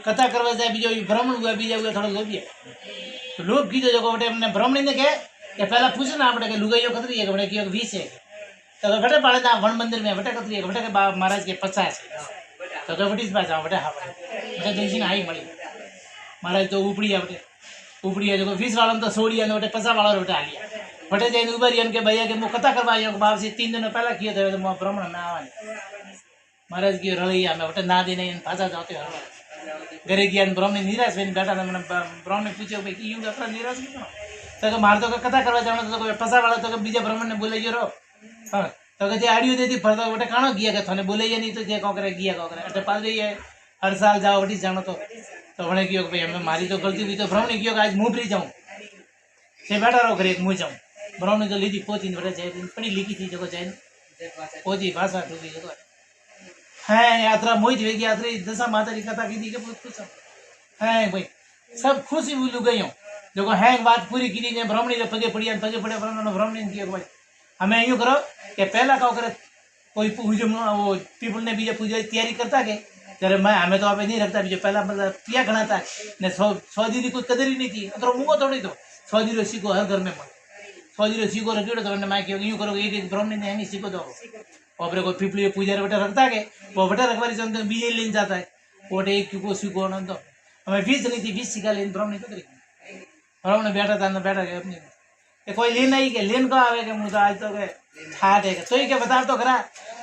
कथा करवा जाए बीजो ब्राह्मण हुआ बीजा हुआ थोड़ा लोभिया तो लोभ कीधो जो बटे हमने ब्राह्मणी ने कहे कि पहला पूछे ना आपने कि लुगाईयो कतरी है बटे कियो 20 है तो बटे पाड़े था वन मंदिर में बटे कतरी है बटे के महाराज के 50 है तो बटी इस बात जाओ बटे हाँ बटे जैसी आई मड़ी महाराज तो उपड़ी है बटे उपड़ी है जो 20 वाला तो सोड़ी है बटे 50 वाला बटे आ लिया बटे जैन उबरी के भैया के मुँह कथा करवा बाप से 3 दिन पहला किए थे तो ब्राह्मण में आवा महाराज की रलैया में बटे ना देने पाछा जाते हरवा घरे गया ब्राह्मण निराश बन बैठा था मैंने ब्राह्मण ने पूछे भाई क्यों अपना निराश क्यों तो मारे तो कथा करवा जाना तो फसा वाला तो बीजा ब्राह्मण ने बोले रो हाँ तो कहते आड़ियो देती फरता बटे काणो गया के थाने बोले नहीं तो क्या करे गया कौ करे अटे पाल रही है हर साल जाओ वटी जानो तो हमने कहो भाई हमें मारी तो गलती हुई तो ब्राह्मण ने कहो आज मुँह फ्री जाऊँ से बैठा रहो घरे मुँह जाऊँ ब्राह्मण तो लीधी पोती बटे जाए पड़ी लिखी थी जो जाए पोती भाषा ठूकी जो है यात्रा मोहित वेगी यात्रा दशा माता की कथा की थी के बहुत खुश है भाई सब खुशी बोलू गई हूँ जो है बात पूरी की थी ब्राह्मणी ने पगे पड़िया पगे पड़े ब्राह्मणी ने भाई हमें यूँ करो कि पहला कहो करे कोई पूजन वो पीपल ने बीजे पूजा तैयारी करता के जरे मैं हमें तो आप नहीं रखता बीजे पहला मतलब क्या गणा था ने 100 दी कोई कदर ही नहीं थी अतरो मुँह थोड़ी तो 100 दी सीखो हर घर में 100 दी सीखो रखियो तो मैं यूँ करो एक ब्राह्मणी ने है सीखो दो और कोई पीपली पूजा बटे रखता के वो बटे रखवारी चलते बीजे लेन जाता है वो एक को सीखो तो हमें 20 नहीं थी 20 सीखा लेन ब्राह्मणी कदरी ब्राह्मण बैठा था ना बैठा गया अपनी कोई लेन आई के लेन को आवे के मुझे आज तो के ठाट है तो ही क्या बता तो करा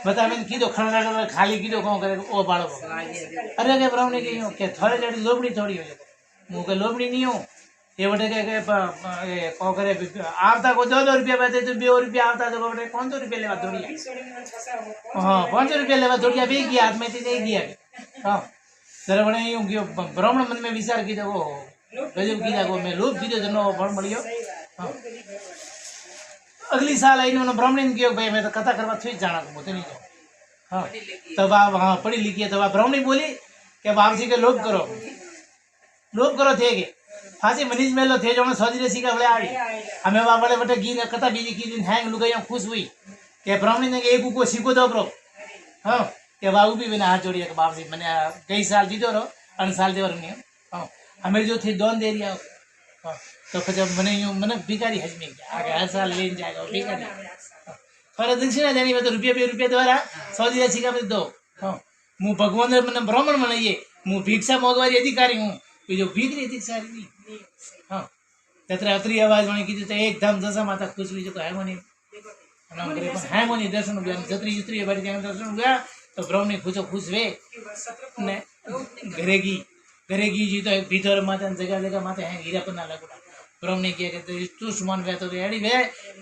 बता मैंने की दो खड़ा खाली की दो कौन करे ओ बाड़ो अरे के ब्राह्मणी की यूँ के थोड़े लड़ी लोबड़ी थोड़ी हो जाए मुँह के लोबड़ी नहीं हो ये बटे के कौन करे आवता को 2 रुपया बचे तो 2 रुपया आवता तो बटे 500 रुपया लेवा दौड़िया हाँ 500 रुपया लेवा दौड़िया भी गया हाथ में थी नहीं गया हाँ जरा बड़े यूँ क्यों ब्राह्मण मन में विचार की वो गजब की जागो मैं लोभ की जनो फल मिलियो हाँ अगली साल आई उन्होंने ब्राह्मणी ने कहो भाई मैं तो कथा करवा थी जाना तो मुझे नहीं जाऊँ हाँ तब आप हाँ पढ़ी लिखी है तब आप ब्राह्मणी बोली कि बाप जी के लोभ करो थे के फांसी मनीष मेलो थे जो 100 दी सीखा बड़े आई हमें वहाँ बड़े बटे गीत कथा बीजी की दिन हैंग लुगाइयों खुश हुई कि ब्राह्मणी ने एक को सीखो दो ब्रो हाँ कि बाबू भी मैंने हाथ जोड़िया बाप जी मैंने कई साल दीदो रहो 8 साल देवर नहीं हाँ हमें जो थी दोन दे दिया हाँ तो फिर जब मैंने यूँ मैंने भिखारी हज में गया आगे हर साल लेन जाएगा भिखारी पर दक्षिणा जानी मैं तो रुपया द्वारा 100 दी सीखा मैं दो हाँ मुँह भगवान मैंने ब्राह्मण मनाइए मुँह भिक्षा मोगवारी अधिकारी हूँ जो भीतरी अधिकारी नहीं हाँ तत्र अतरी आवाज मने की तो एकदम दशा माता खुश हुई जो है मोनी दर्शन हुआ जतरी उतरी बारी दर्शन हुआ तो ब्राह्मणी खुश वे ने घरेगी जी तो भीतर माता जगह माता है हीरा पर ना लगुड़ा ब्राह्मणी किया कहते तू सुमन वे तो एड़ी वे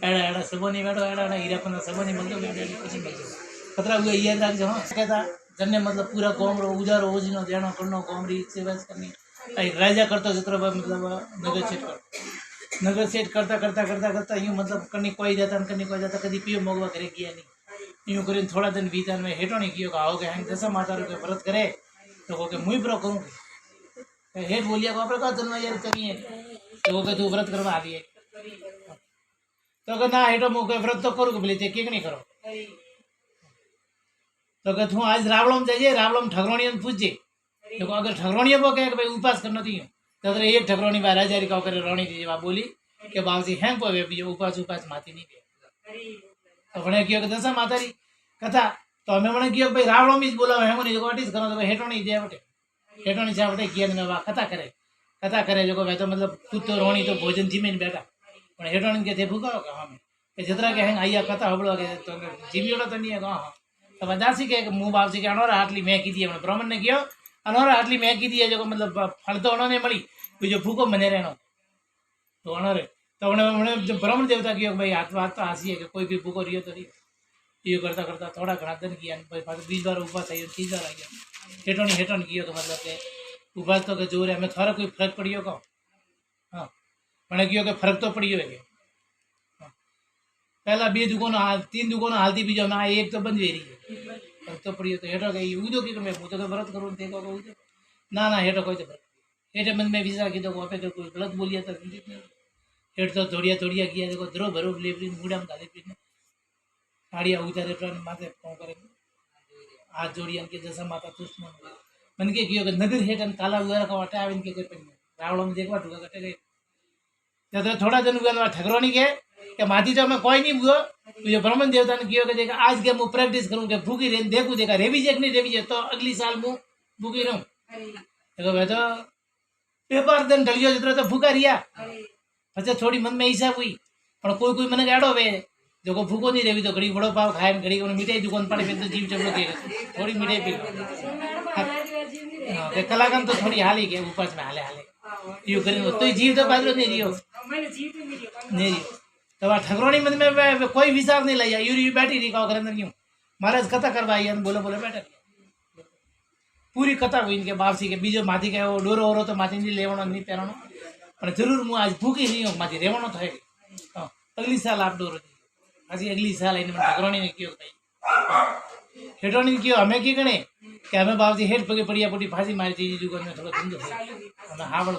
एड़ा सबो नहीं बैठो एड़ा हीरा पर सबो नहीं मिलतो कुछ मिल खतरा हुआ ये राख जो कहता जन्ने मतलब पूरा कोमरो उजारो ओजनो देनो करनो कोमरी सेवा करनी राजा करता जितना मतलब नगर सेट करता यूँ मतलब कहीं कोई जाता कभी पियो मोगवा करे किया नहीं यूँ कर थोड़ा दिन बीता में हेठो नहीं किया आओ के हैंग दशा माता के व्रत करे तो कहो मुँह प्रो करूँ हेठ बोलिया को आप जन्म यार कमी है तो वो तू व्रत करवा दिए तो ना हेठो मुँह व्रत तो करूँ बोले थे नहीं करो तो कहते हूँ आज रावड़म जाइए रावड़म ठगरोणी पूछे देखो अगर ठगरोणी वो कहे भाई उपास करना थी तो एक ठगरोणी बार हजारी का करे रोणी थी जब बोली कि बाबू जी हैंग पे बीजो उपास माती नहीं दे तो बने किया कि दशा माता री कथा तो हमें बने किया भाई रावड़ो में बोला हैंगो नहीं जो अटीस करो तो हेठो नहीं दे बटे हेठो नहीं जा बटे किया मैं कथा करे जो भाई तो मतलब तू तो रोणी तो भोजन जीमे बैठा पर हेठो नहीं कहते भूखा होगा हमें जितना के हैंग आइया कथा हबड़ो के तो जीवियोड़ो तो नहीं है हाँ तो बदासी के मुँह बाप जी के अनोरा हाटली मैं की दी ब्राह्मण ने किया अनोरा हाटली मैं की दी है जो मतलब फल तो उन्होंने मड़ी जो भूखो मने रहना तो अनोरे तो उन्होंने जब ब्राह्मण देवता किया भाई हाथ तो हंसी है कि कोई भी भूखो रियो तो रही ये करता थोड़ा घना दिन किया 20 बार उपास आई 30 बार आई हेठो नहीं किया तो मतलब के उपास तो के जोर है हमें थोड़ा कोई फर्क पड़ियो को हाँ मैंने किया कि फर्क तो पड़ियो है पहला 2 दुकान 3 दुकान हालती बीजो ना एक तो बंद वेरी है फर्क तो पड़ियो तो हेठो गई उदो की मैं मुझे तो व्रत करूँ देखो ना हेठो कोई तो हेठे मन में विचार की तो वहाँ पे कोई गलत बोलिया तो हेठ तो दौड़िया गया देखो द्रो भरो लेवरी मुड़ा में डाले पीने साड़िया उतारे माथे कौन करे हाथ जोड़िया के जैसा माता तुष्ट मन मन के कियो के नगर हेठ अन काला उगारा का वाटे आविन के पण रावण में देखवा ठुका कटे गए तो थोड़ा दिन हुआ ठगरोनी के माथी तो मैं कोई नहीं हुआ ये ब्राह्मण देवता ने कियो के देखा आज के मैं प्रैक्टिस करूं के भूखी रेन देखूं देखा रेवी जे नहीं रेवी जे तो अगली साल मैं भूखी रहूं देखो भाई तो पेपर दिन ढलियो जितना तो भूखा रिया પછી થોડી મનમાં ઈચ્છા हुई પણ કોઈ કોઈ મને ગાડો વે જો કોઈ ભૂખો નહીં રહેવી તો ઘડી વડો પાવ ખાય ને ઘડી મીઠાઈ દુકાન પાડી તો જીવ ચબડો કે થોડી મીઠાઈ પી કે કલાકમ તો થોડી હાલી કે ઉપાસ में હાલે હાલે यो કરીને તો જીવ તો બાજરો નહીં રહ્યો નહીં રહ્યો તો આ ઠગરોણી मन में कोई विचार नहीं लई यूरी बैठी रही का घर अंदर यूं महाराज कथा करवा आई बोले बोले बैठा पूरी कथा हुई इनके बापसी के बीजो माथी के डोरो ओरो तो माथी नहीं लेवणो नहीं पहरणो पर जरूर हूँ आज भूखी नहीं हूँ माथी रेवणो थे अगली साल आप डोरो दी आज अगली साल इन ठाकरोनी ने कियो भाई हेठोनी ने कियो हमें की गणे कि हमें बापसी हेठ पगे पड़िया पड़ी फांसी मारी चीज दुकान में थोड़ा धंधो है हमें हावड़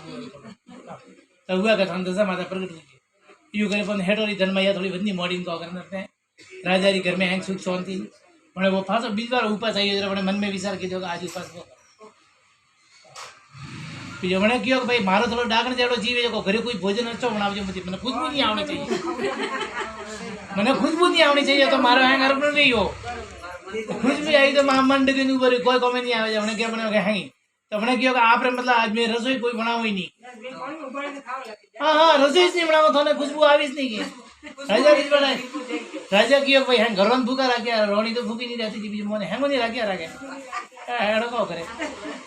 तो हुआ का दशा माता प्रकट हुई यू करे पण हेठोरी जन्मैया थोड़ी बंदी मॉडिंग को करते राजा री घर में हैंग सुख शांति मैंने वो फांसो बीज बार उपास आई जरा मन में विचार कीधो आज उपास वो बीजो मैंने कियो भाई मारो थोड़ा डागण जेड़ो जीवे जो घरे कोई भोजन अच्छो बनावजो मत मैंने खुशबू नहीं आवनी चाहिए मैंने खुशबू नहीं आवनी चाहिए तो मारो हैंग अर्पण नहीं हो खुशबू आई तो मंड के ऊपर कोई कमे नहीं आवे मैंने क्या बने हैंग तो मैंने कियो आप मतलब आज मैं रसोई कोई बनावो ही नहीं हाँ हाँ रसोई नहीं बनावो तो खुशबू आवी नहीं की राजा की बनाए राजा कियो भाई हैंग घर भूखा राख्या रोनी तो भूखी नहीं रहती थी बीजो मैंने हैंगो नहीं राख्या राखे हेड़ो को करे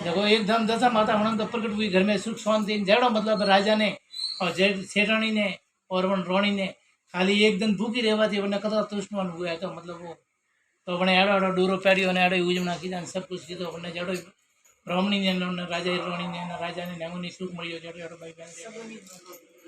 देखो एकदम दशा माता हूँ तो प्रकट हुई घर में सुख शांति जेड़ो मतलब राजा ने और सेठानी ने और रोणी ने खाली एक दिन भूखी रहवा थी वरना कथा तृष्ण हुआ तो मतलब वो तो अपने एड़ो एड़ो डोरो पेड़ियो ने एड़ो यूजमना कीधा सब कुछ कीधो अपने जेड़ो ब्राह्मणी ने राजा रोणी ने राजा ने नेमो सुख मळ्यो जेड़ो एड़ो भाई बहन